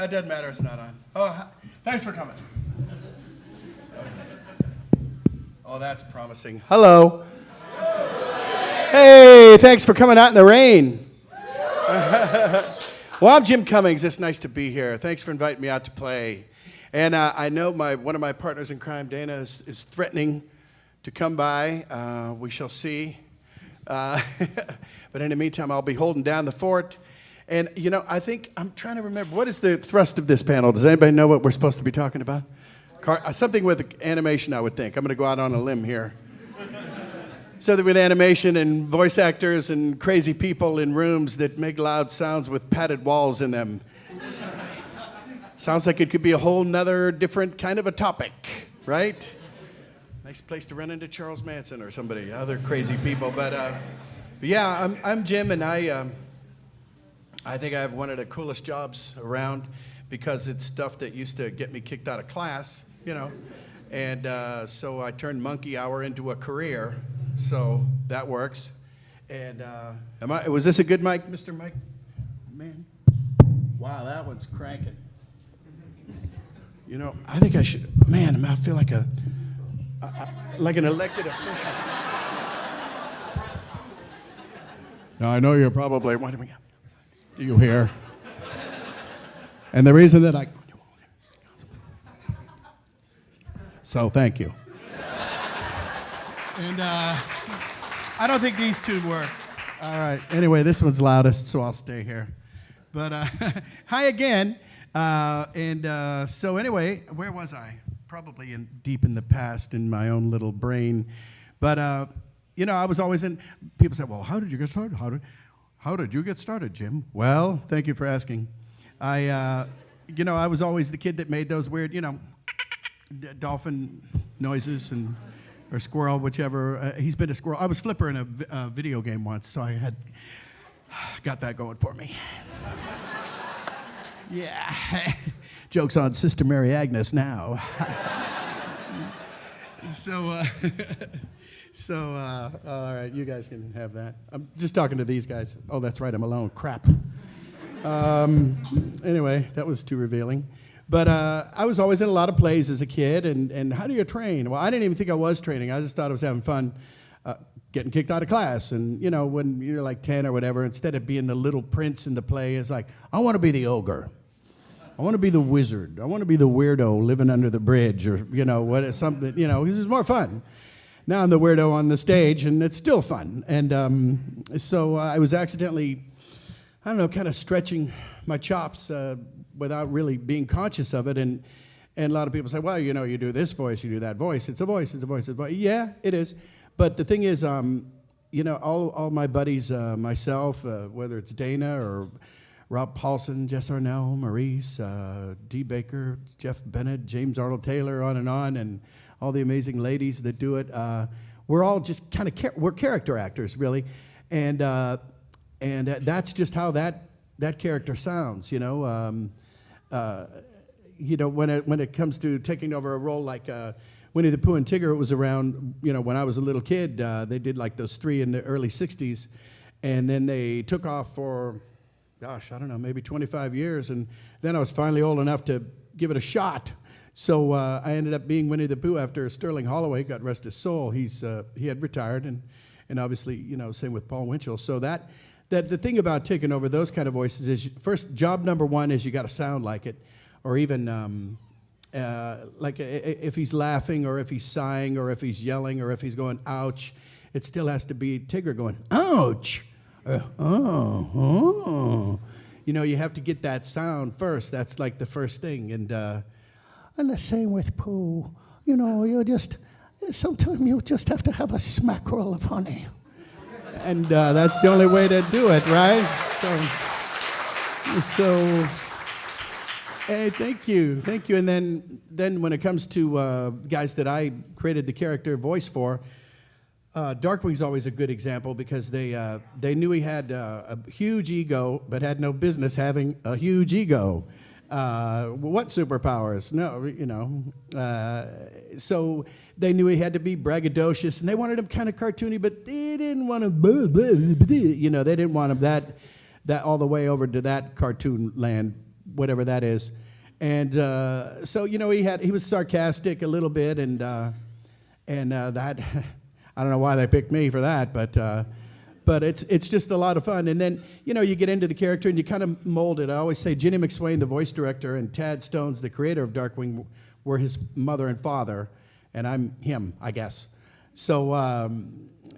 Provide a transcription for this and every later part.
it doesn't matter. It's not on. Oh, thanks for coming. Oh, that's promising. Hello. Hey, thanks for coming out in the rain. Well, I'm Jim Cummings. It's nice to be here. Thanks for inviting me out to play. And I know one of my partners in crime, Dana, is threatening to come by. We shall see. But in the meantime, I'll be holding down the fort. And, you know, I'm trying to remember, what is the thrust of this panel? Does anybody know what we're supposed to be talking about? Something with animation, I would think. I'm going to go out on a limb here. Something with animation and voice actors and crazy people in rooms that make loud sounds with padded walls in them. Sounds like it could be a whole nother different kind of a topic, right? Nice place to run into Charles Manson or somebody, other crazy people. But yeah, I'm Jim, and I think I have one of the coolest jobs around because it's stuff that used to get me kicked out of class, you know. And so I turned monkey hour into a career, so that works. And was this a good mic, Mr. Mike? Man, wow, that one's cranking. You know, I think I should, man, I feel like like an elected official. Now, I know you're probably wondering, do you hear? And the reason that so thank you. And I don't think these two work. All right, anyway, this one's loudest, so I'll stay here. But hi again. So anyway, where was I? Probably deep in the past in my own little brain. But, you know, I was always people say, well, how did you get started? How did you get started, Jim? Well, thank you for asking. You know, I was always the kid that made those weird, you know, dolphin noises or squirrel, whichever. He's been a squirrel. I was Flipper in a video game once, so I got that going for me. Yeah, joke's on Sister Mary Agnes now. All right, you guys can have that. I'm just talking to these guys. Oh, that's right, I'm alone. Crap. Anyway, that was too revealing. But I was always in a lot of plays as a kid, and how do you train? Well, I didn't even think I was training. I just thought I was having fun getting kicked out of class. And, you know, when you're like 10 or whatever, instead of being the little prince in the play, it's like, I want to be the ogre. I want to be the wizard. I want to be the weirdo living under the bridge, or, you know, something, you know, because it's more fun. Now I'm the weirdo on the stage, and it's still fun. And so I was accidentally, I don't know, kind of stretching my chops without really being conscious of it. And a lot of people say, well, you know, you do this voice, you do that voice. It's a voice, it's a voice, it's a voice. Yeah, it is. But the thing is, you know, all my buddies, myself, whether it's Dana or Rob Paulson, Jess Arnell, Maurice, Dee Baker, Jeff Bennett, James Arnold Taylor, on, and all the amazing ladies that do it. We're all just kind of we're character actors, really, and that's just how that character sounds. You know, when it comes to taking over a role like Winnie-the-Pooh and Tigger, it was around, you know, when I was a little kid. They did like those three in the early '60s, and then they took off for, gosh, I don't know, maybe 25 years, and then I was finally old enough to give it a shot. So I ended up being Winnie-the-Pooh after Sterling Holloway, God rest his soul. He had retired, and obviously, you know, same with Paul Winchell. So that the thing about taking over those kind of voices is, first, job number one is you got to sound like it, or even like if he's laughing, or if he's sighing, or if he's yelling, or if he's going, ouch, it still has to be Tigger going, ouch. You know, you have to get that sound first. That's like the first thing. And the same with Pooh. You know, sometimes you just have to have a smackerel of honey. And that's the only way to do it, right? So hey, thank you. And then when it comes to guys that I created the character voice for, Darkwing's always a good example, because they knew he had a huge ego, but had no business having a huge ego. What superpowers? No, you know. So they knew he had to be braggadocious, and they wanted him kind of cartoony, but they didn't want him, you know, they didn't want him that all the way over to that cartoon land whatever that is. And so, you know, he was sarcastic a little bit, and that I don't know why they picked me for that, but it's just a lot of fun. And then, you know, you get into the character and you kind of mold it. I always say Ginny McSwain, the voice director, and Tad Stones, the creator of Darkwing, were his mother and father, and I'm him, I guess. So,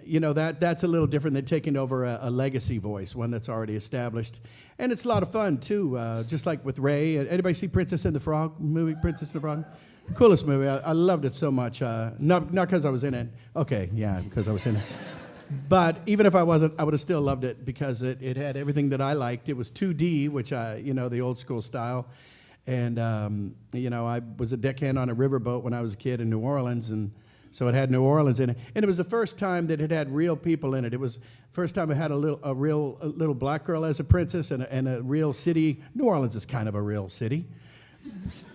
you know, that's a little different than taking over a legacy voice, one that's already established. And it's a lot of fun, too, just like with Ray. Anybody see Princess and the Frog movie, Princess and the Frog? Coolest movie. I loved it so much. Not because I was in it. Okay, yeah, because I was in it. But even if I wasn't, I would have still loved it because it had everything that I liked. It was 2D, which you know, the old school style. And, you know, I was a deckhand on a riverboat when I was a kid in New Orleans, and so it had New Orleans in it. And it was the first time that it had real people in it. It was the first time it had a little black girl as a princess and a real city. New Orleans is kind of a real city,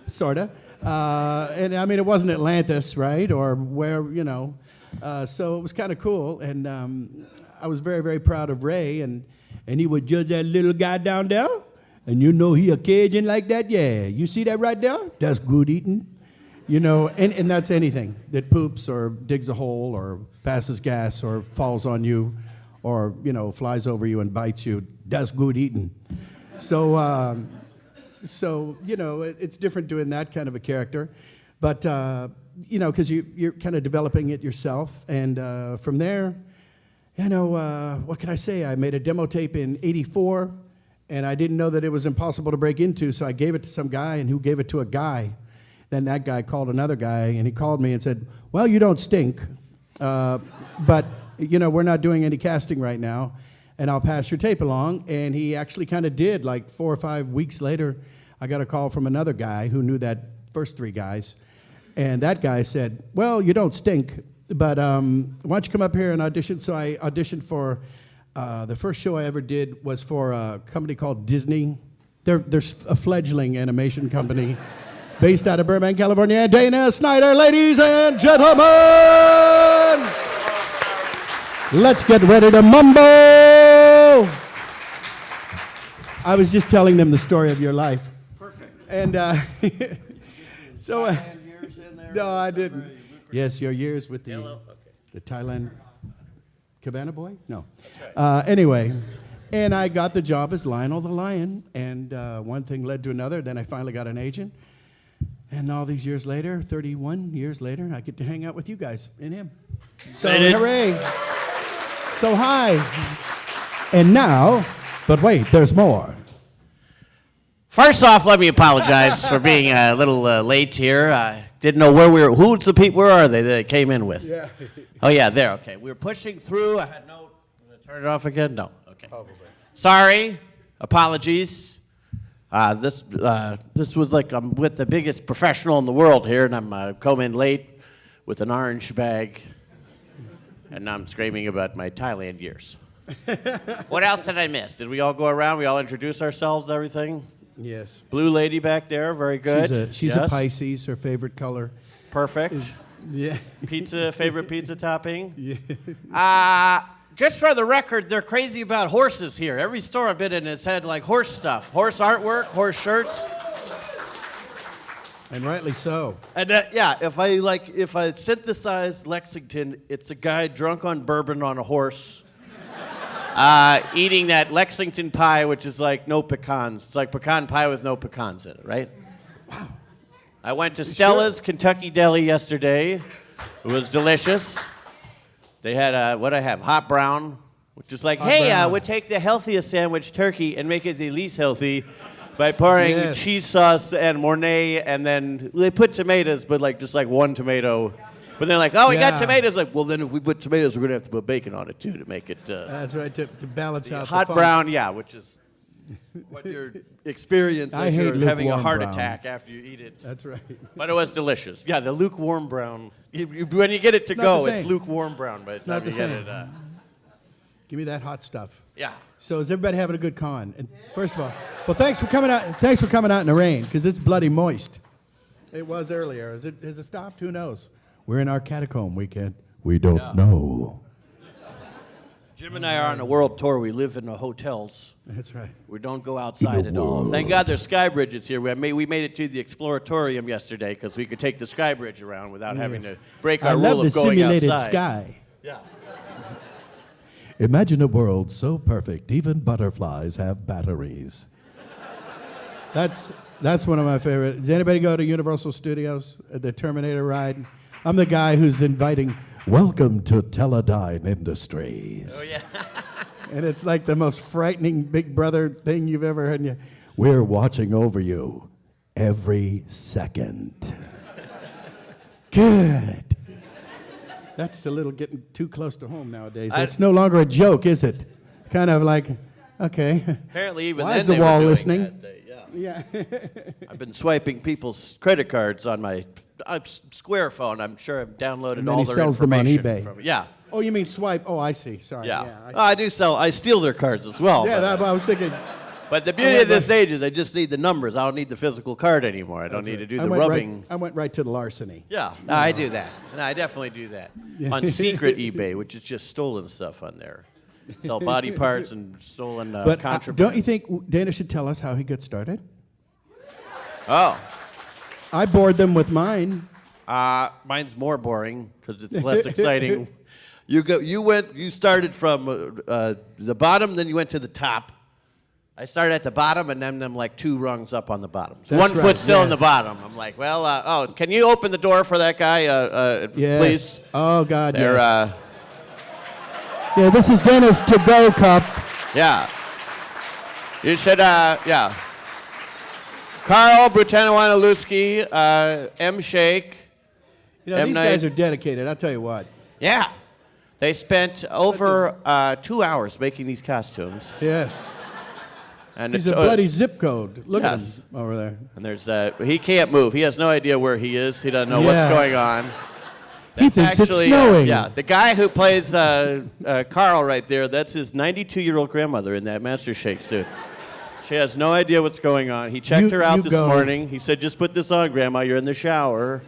sort of. And I mean, it wasn't Atlantis, right? Or where, you know. So it was kind of cool. And I was very, very proud of Ray. And he would judge that little guy down there. And you know he a Cajun like that? Yeah. You see that right there? That's good eating. You know, and that's anything that poops or digs a hole or passes gas or falls on you or, you know, flies over you and bites you. That's good eating. So, you know, it's different doing that kind of a character. But, you know, because you're kind of developing it yourself. And from there, you know, what can I say? I made a demo tape in '84, and I didn't know that it was impossible to break into, so I gave it to some guy, and who gave it to a guy. Then that guy called another guy, and he called me and said, well, you don't stink, but, you know, we're not doing any casting right now, and I'll pass your tape along. And he actually kind of did. Like 4 or 5 weeks later, I got a call from another guy who knew that first 3 guys, and that guy said, well, you don't stink, but why don't you come up here and audition? So I auditioned for, the first show I ever did was for a company called Disney. They're a fledgling animation company. Based out of Burbank, California, Dana Snyder, ladies and gentlemen! Let's get ready to mumble! I was just telling them the story of your life. Perfect. And so, Years in there. no, I didn't. Yes, your years with Yellow? the Thailand Cabana Boy? No. Anyway, and I got the job as Lionel the Lion, and one thing led to another. Then I finally got an agent. And all these years later, 31 years later, I get to hang out with you guys and him. So, hooray. So, hi. And now, but wait, there's more. First off, let me apologize for being a little late here. I didn't know where we were. Who's the people? Where are they that I came in with? Yeah. Oh, yeah, there. Okay. We were pushing through. I had no. Turn it off again? No. Okay. Sorry. Apologies. This was like I'm with the biggest professional in the world here, and I'm come in late with an orange bag, and now I'm screaming about my Thailand years. What else did I miss? Did we all go around? We all introduce ourselves, everything? Yes. Blue lady back there, very good. She's Yes. a Pisces. Her favorite color. Perfect. Yeah. Pizza, favorite pizza topping? Yeah. Just for the record, they're crazy about horses here. Every store I've been in has had like horse stuff, horse artwork, horse shirts. And rightly so. And yeah, if I synthesize Lexington, it's a guy drunk on bourbon on a horse, eating that Lexington pie, which is like no pecans. It's like pecan pie with no pecans in it, right? Wow. I went to Stella's Kentucky Deli yesterday. It was delicious. They had what I have, hot brown, which is like, we'll take the healthiest sandwich, turkey, and make it the least healthy by pouring cheese sauce and Mornay, and then they put tomatoes, but like just like one tomato. But they're like, we got tomatoes. Like, well, then if we put tomatoes, we're gonna have to put bacon on it too to make it. That's right, to balance out hot the brown, which is what your experience I is. hate You're having a lukewarm heart brown. attack after you eat it. That's right. But it was delicious. Yeah, the lukewarm brown. When you get it to It's not go, the same. it's lukewarm brown by the time not you the get same. it. Give me that hot stuff. Yeah. So is everybody having a good con? And first of all, well, thanks for coming out. Thanks for coming out in the rain, because it's bloody moist. It was earlier. Has it stopped? Who knows? We're in our catacomb weekend. We don't know. Jim and I are on a world tour. We live in the hotels. That's right. We don't go outside at all. Thank God there's sky bridges here. We made it to the Exploratorium yesterday because we could take the sky bridge around without having to break our rule of going outside. I love the simulated sky. Yeah. Imagine a world so perfect, even butterflies have batteries. That's one of my favorite. Does anybody go to Universal Studios at the Terminator ride? I'm the guy who's inviting. Welcome to Teledyne Industries. Oh, yeah. And it's like the most frightening Big Brother thing you've ever heard. We're watching over you every second. Good. That's a little getting too close to home nowadays. It's no longer a joke, is it? Kind of like, okay. Apparently, even Why then is the they were wall doing listening? that. Yeah. I've been swiping people's credit cards on my Square phone. I'm sure I've downloaded And then all he their sells them on information eBay. from. Yeah. Oh, you mean swipe? Oh, I see. Sorry. Yeah. I see. I do sell. I steal their cards as well. Yeah, but, I was thinking. but the beauty of this age is I just need the numbers. I don't need the physical card anymore. I don't need to do the rubbing. I went right to the larceny. Yeah, no, I do that. No, I definitely do that. On secret eBay, which is just stolen stuff on there. Sell body parts and stolen But contraband. don't you think Dana should tell us how he got started? Oh. I bored them with mine. Mine's more boring because it's less exciting. You started from the bottom, then you went to the top. I started at the bottom, and then I'm like 2 rungs up on the bottom. So That's one right, foot still in yes. the bottom. I'm like, well, can you open the door for that guy, Yes. please? Oh, God, They're, yes. Yeah, this is Dana's to-go cup. yeah. You should, yeah. Carl Brutanowanalewski, M. Shake. You know, M. these Night. guys are dedicated, I'll tell you what. Yeah. They spent over 2 hours making these costumes. Yes. And He's it's, a bloody zip code. Look Yes. at him over there. And there's he can't move. He has no idea where he is. He doesn't know Yeah. what's going on. He thinks it's snowing. Yeah, the guy who plays Carl right there, that's his 92-year-old grandmother in that Master Shake suit. She has no idea what's going on. He checked her out this morning. He said, just put this on, Grandma. You're in the shower.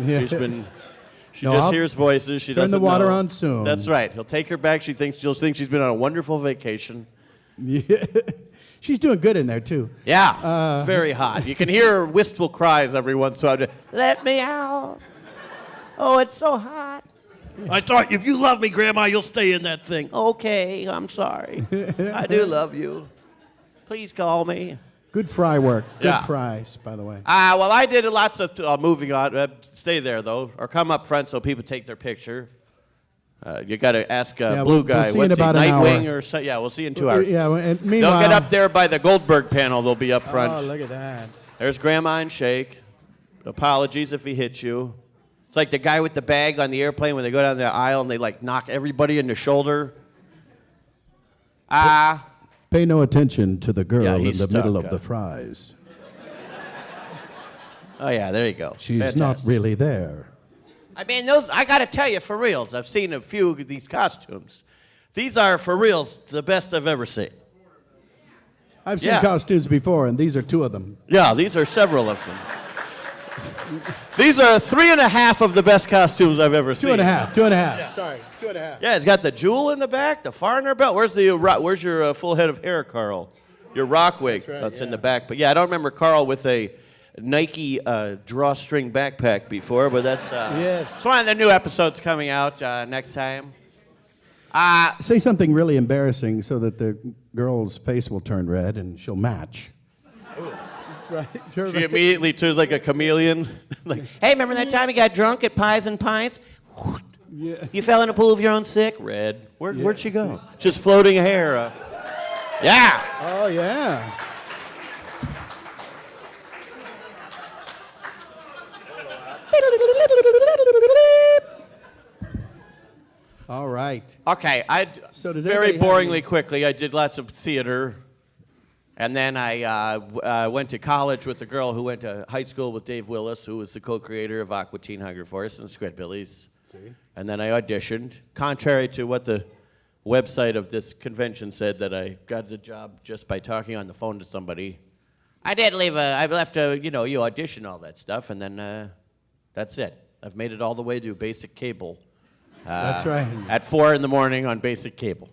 Yes. She No, just I'll hears voices. She turn doesn't the water know. on soon. That's right. He'll take her back. She'll think she's been on a wonderful vacation. Yeah. She's doing good in there, too. Yeah, it's very hot. You can hear wistful cries every once in a while. Let me out. Oh, it's so hot. I thought if you love me, Grandma, you'll stay in that thing. Okay, I'm sorry. I do love you. Please call me. Good fry work. Good Yeah. fries, by the way. Well, I did lots of moving on. Stay there, though, or come up front so people take their picture. You got to ask Yeah, Blue we'll Guy. see in What's he, about an Nightwing hour. or so? Yeah, we'll see in 2 hours. Yeah, and They'll meanwhile. get up there by the Goldberg panel. They'll be up front. Oh, look at that. There's Grandma and Shake. Apologies if he hit you. It's like the guy with the bag on the airplane when they go down the aisle and they like knock everybody in the shoulder. Pay no attention to the girl Yeah, in he's the middle stuck, of the fries. Oh yeah, there you go. She's not Fantastic. really there. I mean, those. I got to tell you, for reals. I've seen a few of these costumes. These are for reals the best I've ever seen. I've seen Yeah. costumes before, and these are 2 of them. Yeah, these are several of them. These are 3.5 of the best costumes I've ever seen. 2.5. 2.5. Sorry, 2.5. Yeah, it's got the jewel in the back, the foreigner belt. Where's your full head of hair, Carl? Your rock wig. That's right, That's in yeah. the back. But yeah, I don't remember Carl with a Nike drawstring backpack before, but that's Yes. it's one of the new episodes coming out next time. Say something really embarrassing so that the girl's face will turn red and she'll match. Right. She immediately turns like a chameleon. Like, hey, remember that time you got drunk at Pies and Pints? Yeah. You fell in a pool of your own sick? Red. Where'd she go? Just floating hair. Yeah. Oh, yeah. All right. Okay, So does very anybody have boringly any- quickly, I did lots of theater. And then I went to college with a girl who went to high school with Dave Willis, who was the co-creator of Aqua Teen Hunger Force and Squidbillies. And then I auditioned, contrary to what the website of this convention said, that I got the job just by talking on the phone to somebody. I left you audition all that stuff, and then that's it. I've made it all the way to basic cable. That's right. At 4 in the morning on basic cable.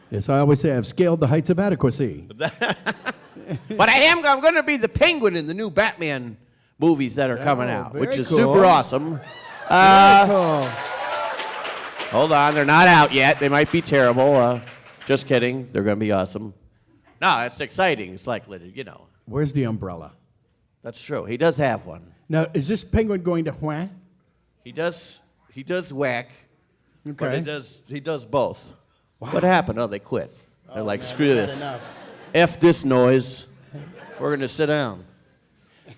Yes, I always say I've scaled the heights of adequacy. But I'm going to be the Penguin in the new Batman movies that are coming out, very which is cool. super awesome. Cool. Hold on, they're not out yet. They might be terrible. Just kidding. They're going to be awesome. No, it's exciting. It's like, you know. Where's the umbrella? That's true. He does have one. Now, is this penguin going to whack? He does whack, but Okay. he does both. What happened? Oh, they quit. They're like, screw Not this. enough. F this noise. We're going to sit down.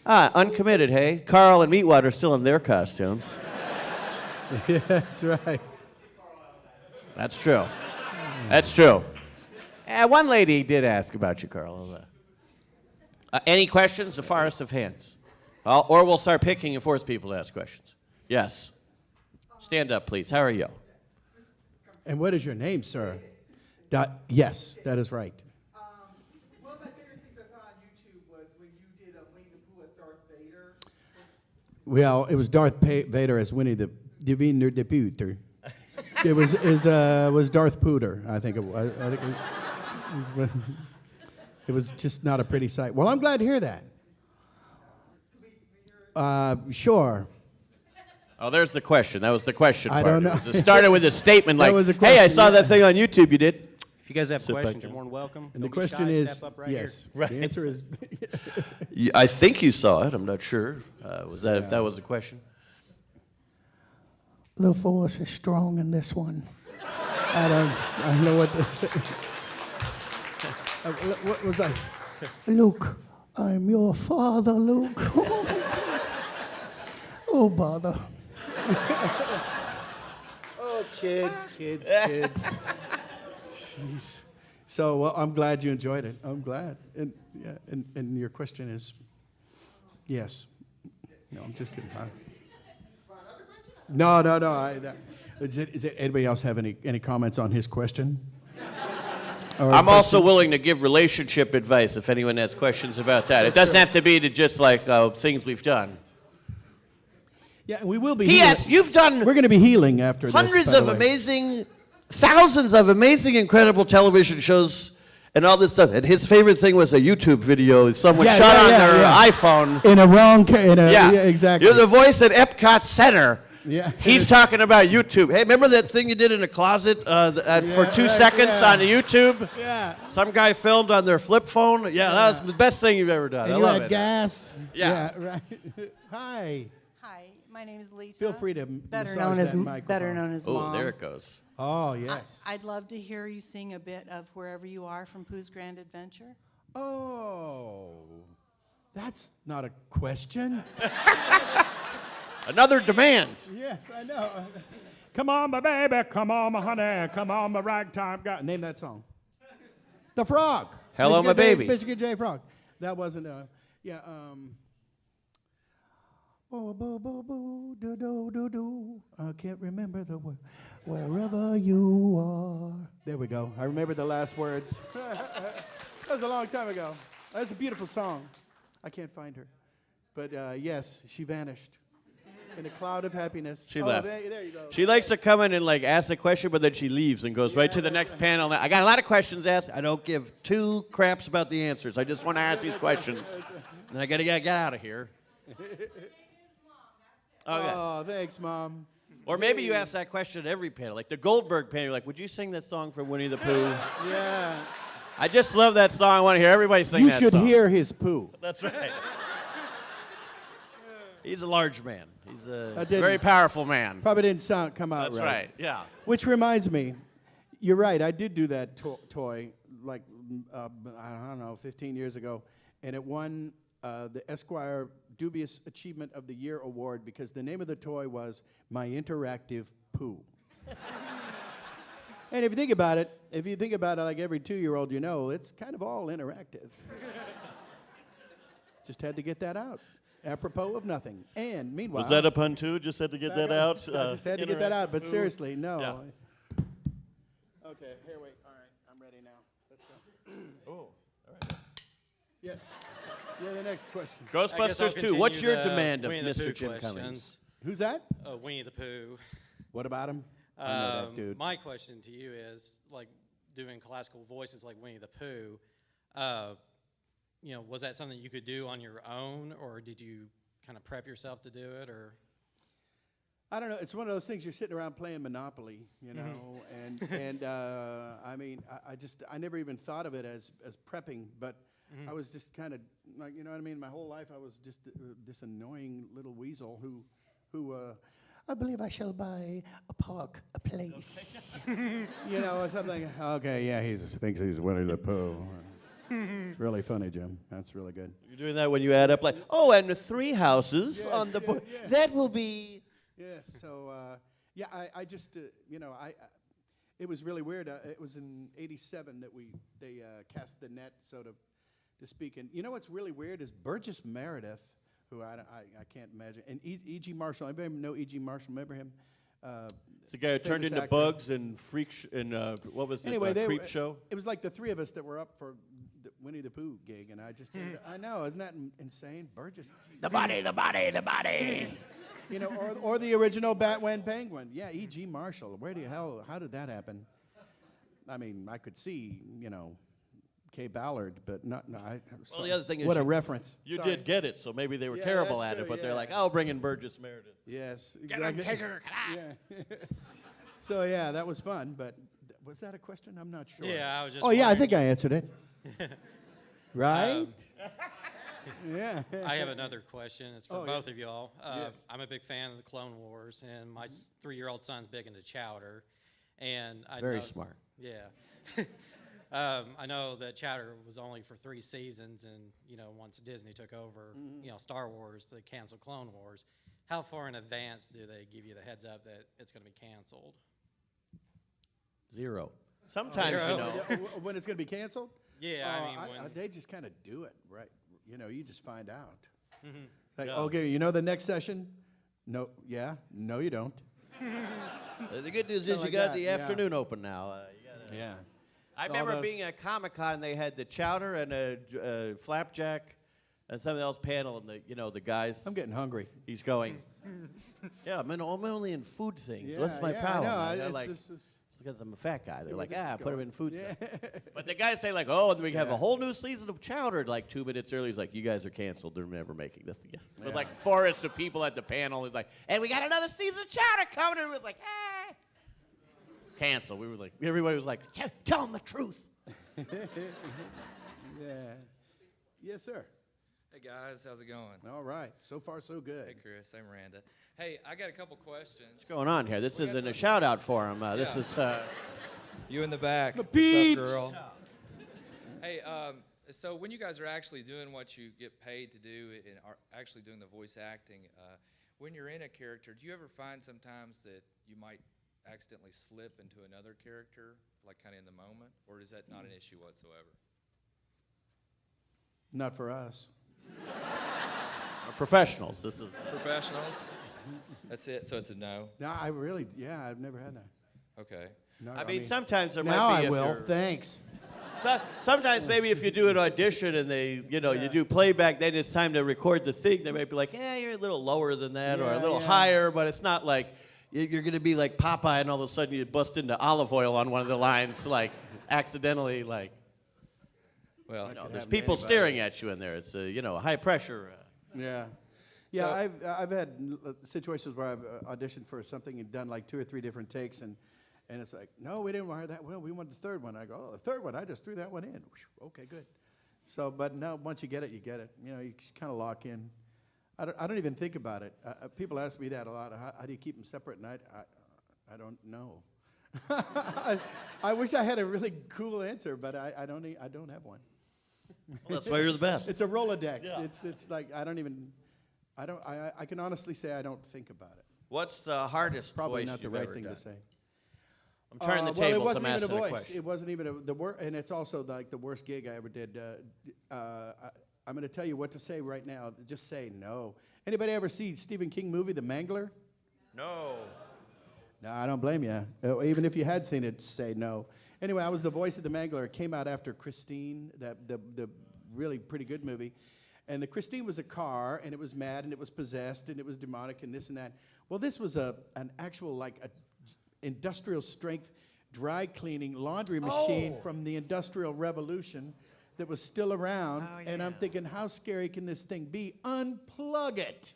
Uncommitted, hey? Carl and Meatwad are still in their costumes. Yeah, that's right. That's true. That's true. One lady did ask about you, Carl. Any questions? The forest of hands. Or we'll start picking and force people to ask questions. Yes. Stand up, please. How are you? And what is your name, sir? Yes, that is right. One of my favorite things I saw on YouTube was when you did Winnie-the-Pooh as Darth Vader. Well, it was Darth Vader as Winnie-the-Pooh. It was Darth Pooter, I think it was. It was just not a pretty sight. Well, I'm glad to hear that. Sure. Oh, there's the question. That was the question I part. don't know. It started with a statement That like, was a hey, I question, saw yeah. that thing on YouTube you did. If you guys have Sit back questions, down. you're more than welcome. And the Don't be question shy, is, step up right yes. here. The answer is, I think you saw it. I'm not sure. Was that if that was the question? the force is strong in this one. I don't know what this is. What was that? Luke, I'm your father, Luke. Oh, bother. Oh, kids. Jeez. So, well, I'm glad you enjoyed it. I'm glad. And, yeah, and your question is, yes. No, I'm just kidding. No. Is it anybody else have any comments on his question? Or I'm also questions? willing to give relationship advice if anyone has questions about that. It doesn't have to be to just like things we've done. Yeah, and we will be. P.S. You've done We're going to be healing after hundreds this. of amazing, thousands of amazing, incredible television shows and all this stuff. And his favorite thing was a YouTube video someone shot on their iPhone. In a wrong. Yeah, exactly. You're the voice at Epcot Center. Yeah. He's talking about YouTube. Hey, remember that thing you did in a closet for 2 seconds on YouTube? Yeah. Some guy filmed on their flip phone. Yeah, that was the best thing you've ever done. And I you love had it. gas. Yeah. Right. Hi. Hi, my name is Lita. Feel free to better massage known as that microphone. better known as Oh, Mom. there it goes. Oh, yes. I'd love to hear you sing a bit of Wherever You Are from Pooh's Grand Adventure. Oh, that's not a question. Another demand. Yes, I know. Come on, my baby. Come on, my honey. Come on, my ragtime guy. Name that song. The Frog. Hello, my Michigan baby. Michigan J. Frog. That wasn't, yeah, boo, boo, boo, boo, do, do, do, do. I can't remember the word. Wherever you are. There we go. I remember the last words. That was a long time ago. That's a beautiful song. I can't find her. But yes, she vanished in a cloud of happiness. She left. There you go. She likes to come in and like ask a question, but then she leaves and goes right to the next panel. I got a lot of questions asked. I don't give 2 craps about the answers. I just want to ask these questions. And I got to get out of here. Okay. Oh, thanks, Mom. Or maybe you ask that question at every panel. Like the Goldberg panel, you're like, would you sing that song from Winnie-the-Pooh? Yeah. I just love that song. I want to hear everybody sing You that should song. hear his poo. That's right. He's a large man. He's a didn't. very powerful man. Probably didn't come out That's right. right. Yeah. Which reminds me, you're right. I did do that toy like I don't know, 15 years ago, and it won the Esquire Dubious Achievement of the Year award because the name of the toy was My Interactive Poo. And if you think about it, like every 2-year-old you know, it's kind of all interactive. Just had to get that out. Apropos of nothing. And meanwhile... Was that a pun too? Just had to get that out? I just had to get that out, but Interactive seriously, no. Yeah. Okay, here, wait. All right, I'm ready now. Let's go. Oh, all right. Yes. Yeah, the next question. Ghostbusters 2. What's your demand of Mr. Jim Cummings? Who's that? Winnie the Pooh. What about him? I know that dude. My question to you is, like, doing classical voices like Winnie-the-Pooh, was that something you could do on your own, or did you kind of prep yourself to do it, or? I don't know. It's one of those things. You're sitting around playing Monopoly, and I never even thought of it as prepping, but I was just kind of like, you know what I mean. My whole life, I was just this annoying little weasel who I believe I shall buy a place, or something. Okay, yeah, he thinks he's Winnie-the-Pooh. It's really funny, Jim. That's really good. You're doing that when you add up like, oh, and the 3 houses Yes, on the board. yeah. That will be. Yes. So I just it was really weird. It was in '87 that they cast the net, so to speak. And you know what's really weird is Burgess Meredith, who I can't imagine, and E.G. Marshall. Anybody know E.G. Marshall? Remember him? It's the guy who turned famous into actor. bugs and what was it? Anyway, Creep Show. It was like the 3 of us that were up for the Winnie-the-Pooh gig, and I just I know, isn't that insane? Burgess, the body. Or the original Batman Penguin. Yeah, E.G. Marshall. How did that happen? I mean, I could see, Kay Ballard, but not. Well, the other thing is what a reference. You Sorry. did get it, so maybe they were Yeah, terrible that's at it, true, but they're yeah. like, I'll bring in Burgess Meredith. Yes, exactly. Yeah. So yeah, that was fun. But was that a question? I'm not sure. Yeah, I was just. Oh yeah, I wondering. think I answered it. Right? Yeah. I have another question. It's for Oh, yeah. both of y'all. Yes. I'm a big fan of the Clone Wars, and my 3-year-old son's big into Chowder. And I Very know- smart. Yeah. I know that Chowder was only for 3 seasons, and once Disney took over, Star Wars, they canceled Clone Wars. How far in advance do they give you the heads up that it's going to be canceled? 0. Sometimes, Zero. When it's going to be canceled? Yeah, I mean, when they just kind of do it, right? You just find out. Like, Yeah. okay, the next session? No, yeah, no, you don't. The good news is Something you like got that, the yeah. afternoon open now. Yeah. I All remember those- being at Comic-Con, they had the Chowder and a Flapjack and something else panel, and the guys, I'm getting hungry. he's going, yeah, I'm only in food things. What's my yeah, problem? I know. And they're It's like, just- it's because I'm a fat guy. They're where like, this is put him going." in food Yeah. stuff. But the guys say like, oh, and we have Yeah. a whole new season of Chowder like 2 minutes early. He's like, you guys are canceled. They're never making this again. Yeah. But like forest of people at the panel is like, and we got another season of Chowder coming. And it was like, cancel. We were like, everybody was like, tell them the truth. Yeah. Yes, sir. Hey guys, how's it going? All right. So far, so good. Hey Chris, hey Miranda. Hey, I got a couple questions. What's going on here? This We got isn't a some- shout out for him. This Yeah. is. You in the back. The What's up, peeps. girl? Hey, so when you guys are actually doing what you get paid to do and are actually doing the voice acting, when you're in a character, do you ever find sometimes that you might accidentally slip into another character, like kind of in the moment, or is that not an issue whatsoever? Not for us. Professionals. This is. Professionals? That's it. So it's a no. No, I've never had that. Okay. No, I mean, sometimes there now might be. I will. If you're- Thanks. Sometimes maybe if you do an audition and they, you do playback, then it's time to record the thing. They might be like, yeah, you're a little lower than that, or a Yeah, little yeah. higher, but it's not like you're going to be like Popeye and all of a sudden you bust into olive oil on one of the lines, like accidentally, like. Well, could There's happen to people anybody. staring at you in there. It's high pressure. Yeah. Yeah, So- I've had situations where I've auditioned for something and done like 2 or 3 different takes, and it's like, no, we didn't want that. Well, we want the third one. I go, oh, the third one, I just threw that one in. Whew, okay, good. So, but no, once you get it, you get it. You kind of lock in. I don't even think about it. People ask me that a lot. How do you keep them separate? And I don't know. I wish I had a really cool answer, but I don't have one. Well, that's why you're the best. It's a Rolodex. Yeah. It's like I can honestly say I don't think about it. What's the hardest Probably voice not the you've right ever thing done? to say. I'm turning the Well, it tables. wasn't I'm even a asking a voice. question. It wasn't even the worst, and it's also like the worst gig I ever did. I'm going to tell you what to say right now. Just say no. Anybody ever see Stephen King movie, The Mangler? No. No, I don't blame you. Even if you had seen it, say no. Anyway, I was the voice of the Mangler. It came out after Christine, the really pretty good movie. And the Christine was a car, and it was mad, and it was possessed, and it was demonic, and this and that. Well, this was an actual, like, industrial strength dry cleaning laundry machine Oh. from the Industrial Revolution that was still around. Oh, And I'm yeah. thinking, how scary can this thing be? Unplug it.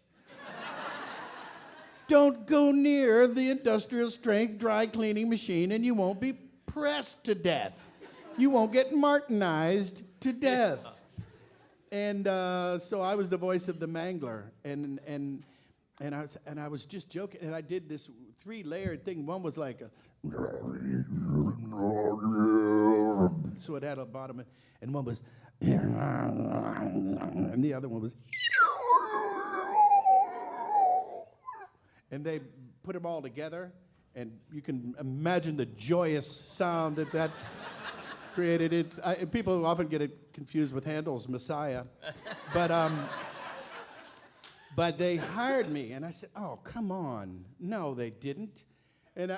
Don't go near the industrial strength dry cleaning machine and you won't be pressed to death. You won't get martinized to death. And so I was the voice of the mangler, and I was just joking, and I did this 3-layered thing. One was like a, so it had a bottom, and one was, and the other one was, and they put them all together, and you can imagine the joyous sound that created. People often get it confused with Handel's Messiah, but they hired me, and I said, "Oh, come on!" No, they didn't, and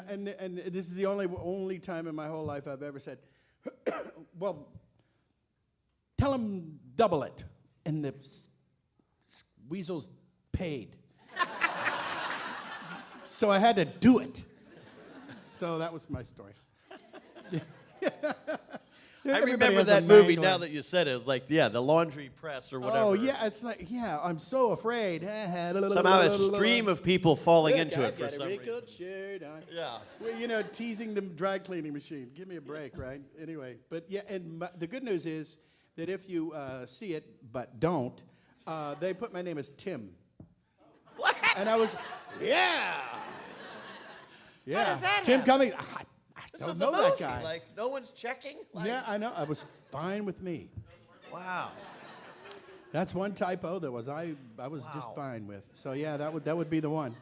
this is the only time in my whole life I've ever said, "Well, tell them double it," and the weasels paid. So I had to do it. So that was my story. I Everybody remember has a that movie mangler. now that you said it. It was like, yeah, the laundry press or whatever. Oh, yeah, it's like, yeah, I'm so afraid. Somehow a stream of people falling into it for some reason. Yeah. Well, teasing the dry cleaning machine. Give me a break, right? Anyway, but yeah, and the good news is that if you see it but don't, they put my name as Tim. What? And I was, yeah. Yeah. does that Tim happen? Cummings. I This don't was know a that movie. guy. Like, no one's checking? Like, Yeah, I know. I was fine with me. Wow. That's one typo that was I was just Wow. fine with. So yeah, that would be the one.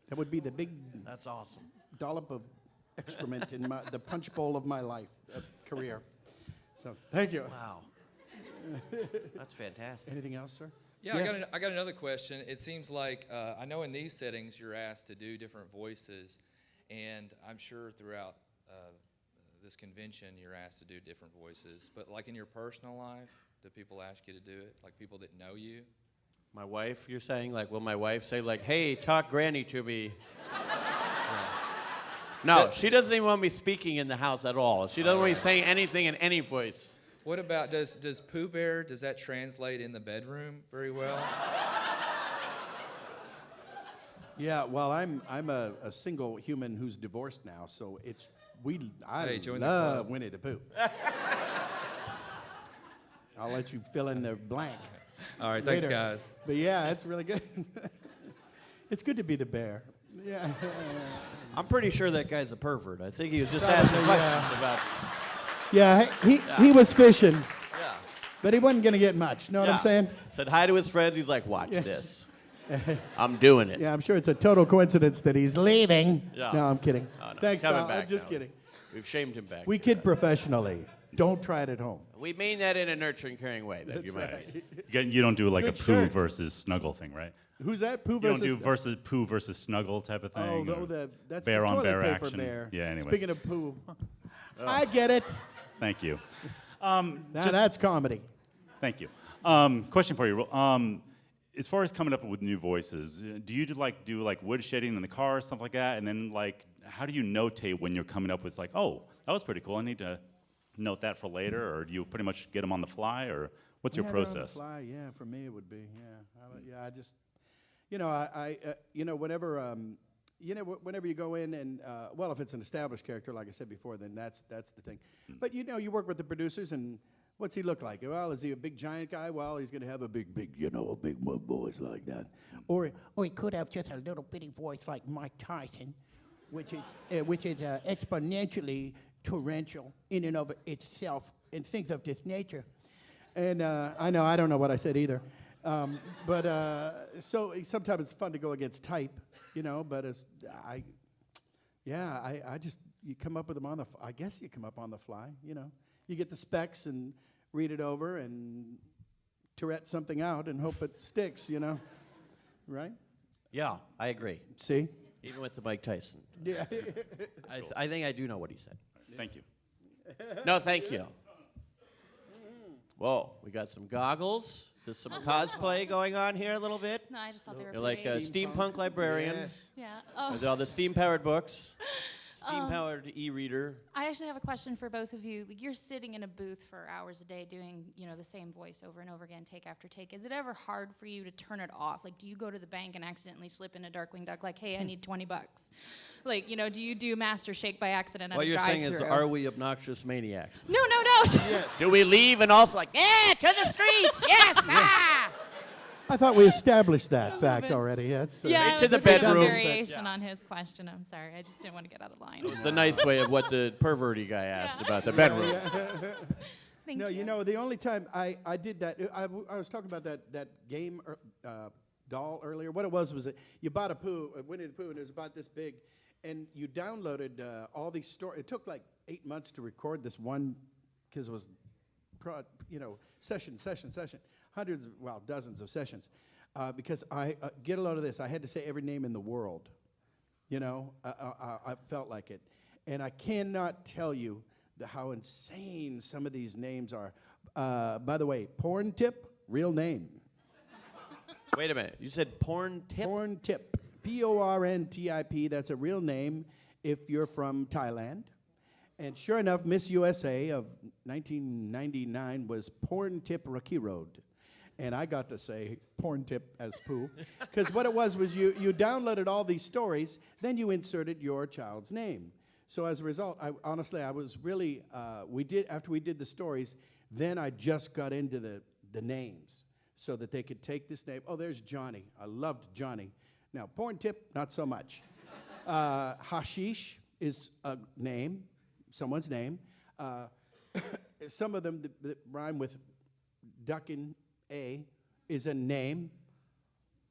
That would be the big That's awesome. dollop of excrement in the punch bowl of my life career. So thank you. Wow. That's fantastic. Anything else, sir? Yeah, Yes. I got another question. It seems like I know in these settings you're asked to do different voices, and I'm sure throughout this convention you're asked to do different voices. But like in your personal life, do people ask you to do it? Like people that know you? My wife, you're saying? Like, will my wife say, like, hey, talk Granny to me? No, she doesn't even want me speaking in the house at all. She doesn't want me saying anything in any voice. What about, does Pooh Bear, does that translate in the bedroom very well? Yeah. Well, I'm a single human who's divorced now, so I Hey, join the love club. Winnie-the-Pooh. I'll let you fill in the blank. All right, thanks, later. guys. But yeah, it's really good. It's good to be be bear. Yeah. I'm pretty sure that guy's a pervert. I think he was just Probably, asking yeah. questions about. Yeah, he was fishing, Yeah. but he wasn't going to get much. Know what I'm Yeah. saying? Said hi to his friends. He's like, watch this. I'm doing it. Yeah, I'm sure it's a total coincidence that he's leaving. Yeah. No, I'm kidding. Oh, no, Thanks, he's coming pal. back I'm just now. kidding. We've shamed him back. We kid professionally. Don't try it at home. We mean that in a nurturing, caring way. That you might. You don't do like Good a poo shirt. versus snuggle thing, right? Who's that? Pooh You versus... don't do versus poo versus snuggle type of Oh, thing. or that's bear the on toilet bear paper action. bear. Yeah. Anyways, Speaking of poo, I get it. thank you. Now that's comedy. Thank you. Question for you. As far as coming up with new voices, do you do woodshedding in the car or stuff like that? And then how do you notate when you're coming up with oh, that was pretty cool. I need to note that for later, or do you pretty much get them on the fly, or what's your Yeah, they're on the process? fly, yeah, for me it would be, yeah. I just, whenever you go in and, if it's an established character, like I said before, then that's the thing. But you work with the producers, and what's he look like? Well, is he a big giant guy? Well, he's going to have a big voice like that. Or he could have just a little bitty voice like Mike Tyson, which is exponentially torrential in and of itself and things of this nature. And I don't know what I said either. So sometimes it's fun to go against type, but you come up with them I guess you come up on the fly, You get the specs and read it over and Tourette something out and hope it sticks, right? Yeah, I agree. See? Even with the Mike Tyson. Yeah. I think I do know what he said. Thank you. No, thank you. Whoa, we got some goggles. Is there some cosplay going on here a little bit? No, I just thought they were You're like pretty. a steampunk librarian. Yes. Yeah. Oh. With all the steam-powered books. Steam-powered e-reader. I actually have a question for both of you. Like, you're sitting in a booth for hours a day doing, the same voice over and over again, take after take. Is it ever hard for you to turn it off? Like, do you go to the bank and accidentally slip in a Darkwing Duck, like, hey, I need $20? Like, do you do Master Shake by accident at What a you're saying is, drive-thru? are we obnoxious maniacs? No. Do we leave and also like, yeah, to the streets, yes, ah! I thought we established that fact bit. already. That's, Yeah, to it the was a bit of a bedroom. variation on his question. I'm sorry. I just didn't want to get out of line. It was the nice way of what the perverty guy asked about the bedroom. Thank No, you. the only time I did that, I was talking about that game doll earlier. What it was that you bought a Winnie-the-Pooh, and it was about this big, and you downloaded all these stories. It took like 8 months to record this one, because it was, session, hundreds, dozens of sessions. Because I get a load of this. I had to say every name in the world. I felt like it. And I cannot tell you how insane some of these names are. By the way, Porn Tip, real name. Wait a minute. You said porn tip? Porn Tip, Porntip. That's a real name if you're from Thailand. And sure enough, Miss USA of 1999 was Porn Tip Rocky Road. And I got to say Porn Tip as Pooh. Because what it was you downloaded all these stories, then you inserted your child's name. So as a result, I was really, after we did the stories, then I just got into the names so that they could take this name. Oh, there's Johnny. I loved Johnny. Now, Porn Tip, not so much. Hashish is a name, someone's name. Some of them that rhyme with ducking A is a name.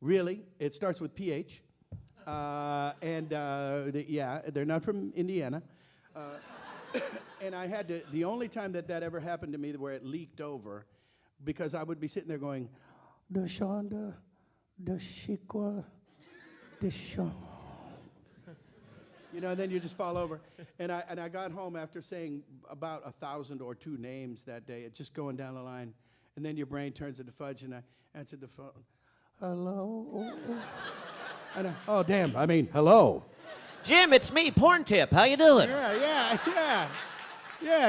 Really, it starts with PH. They're not from Indiana. And I had to, the only time that ever happened to me where it leaked over, because I would be sitting there going, Dashonda, Dashikwa, Dashon. And then you just fall over. And I got home after saying about 1,000 or 2 names that day. It's just going down the line. And then your brain turns into fudge, and I answered the phone. Hello? And oh, damn, hello. Jim, it's me, Porn Tip. How you doing? Yeah,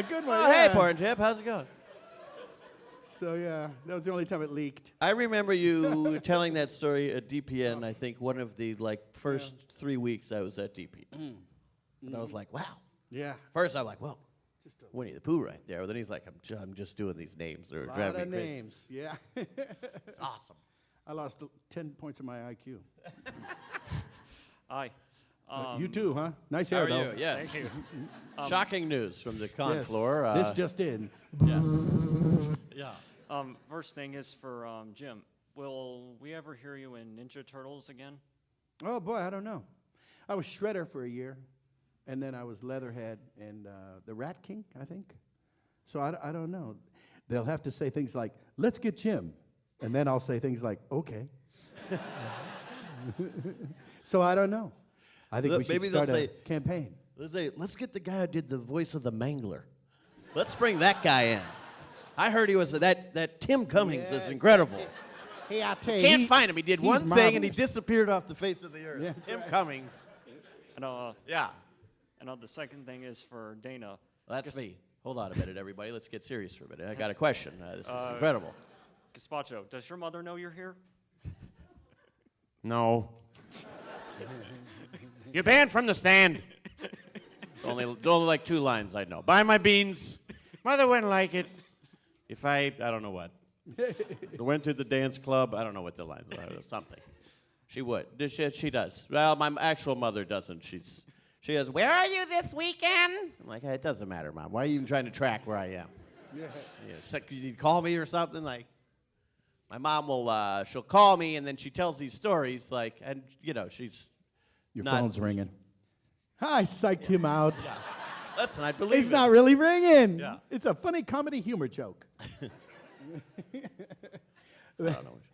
good one. Oh, yeah. hey, Porn Tip. How's it going? So, yeah, that was the only time it leaked. I remember you telling that story at DPN, I think one of the first 3 weeks I was at DPN. And I was like, wow. Yeah. First I'm like, whoa, Winnie-the-Pooh right there. Then he's like, I'm just doing these names. They're A lot driving of me crazy. names, yeah. It's awesome. I lost 10 points of my IQ. Hi. You too, huh? Nice How hair, are though. you? Yes. Thank you. Shocking news from the con Yes. floor. This just in. Yeah. First thing is for Jim. Will we ever hear you in Ninja Turtles again? Oh, boy, I don't know. I was Shredder for a year, and then I was Leatherhead and the Rat King, I think. So I don't know. They'll have to say things like, let's get Jim. And then I'll say things like, okay. So I don't know. I think Look, we should maybe they'll start a say- campaign. Let's get the guy who did the voice of the Mangler. Let's bring that guy in. I heard he was that Tim Cummings is Yes, incredible. Hey, I tell you. Can't find him. He did he's one thing and he marvelous. disappeared off the face of the earth. Yeah, Tim right. Cummings. And Yeah. the second thing is for Dana. That's Gas- me. Hold on a minute, everybody. Let's get serious for a minute. I got a question. This is incredible. Gazpacho, does your mother know you're here? No. You're banned from the stand. only like 2 lines I know. Buy my beans. Mother wouldn't like it. If I don't know what. Went to the dance club. I don't know what the lines are. Something. She would. She does. Well, my actual mother doesn't. She goes, where are you this weekend? I'm like, hey, it doesn't matter, Mom. Why are you even trying to track where I am? Yeah. So, you call me or something? Like, my mom will, she'll call me, and then she tells these stories, and, she's Your not. phone's ringing. I psyched him out. Yeah. Listen, I believe It's it. not really ringing. Yeah. It's a funny comedy humor joke.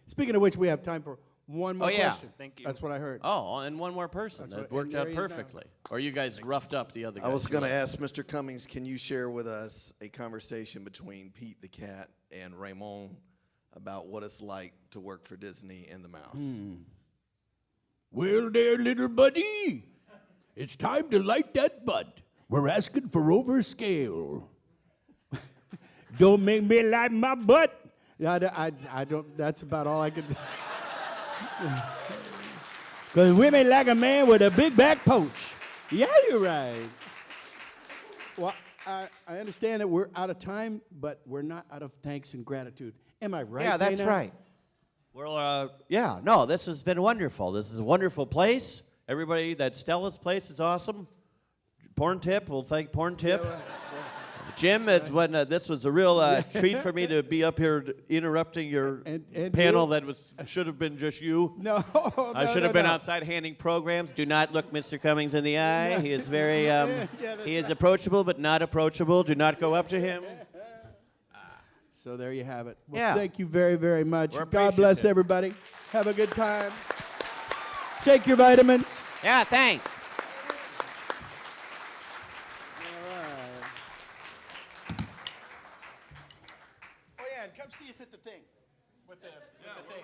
Speaking of which, we have time for one more Oh, yeah. question. Thank you. That's what I heard. Oh, and one more person. That's That what- worked and out there you go. perfectly. Or you guys roughed up the other guy. I was going to ask Mr. Cummings, can you share with us a conversation between Pete the cat and Raymond about what it's like to work for Disney and the mouse? Well, there, little buddy. It's time to light that butt. We're asking for overscale. Don't make me light my butt. Yeah, I don't, that's about all I could do. Because women like a man with a big back poach. Yeah, you're right. Well, I understand that we're out of time, but we're not out of thanks and gratitude. Am I right, Yeah, that's Dana? right. Well, yeah, no, this has been wonderful. This is a wonderful place. Everybody, that Stella's place is awesome. Porn Tip, we'll thank Porn Tip. Jim, this was a real treat for me to be up here interrupting your And panel you? that should have been just you. No, I should have been outside handing programs. Do not look Mr. Cummings in the eye. He is very, he is approachable but not approachable. Do not go up to him. So there you have it. Well, Yeah. thank you very, very much. We're God bless appreciative. everybody. Have a good time. Take your vitamins. Yeah, thanks. Oh, yeah, and come see us at the thing with the thing.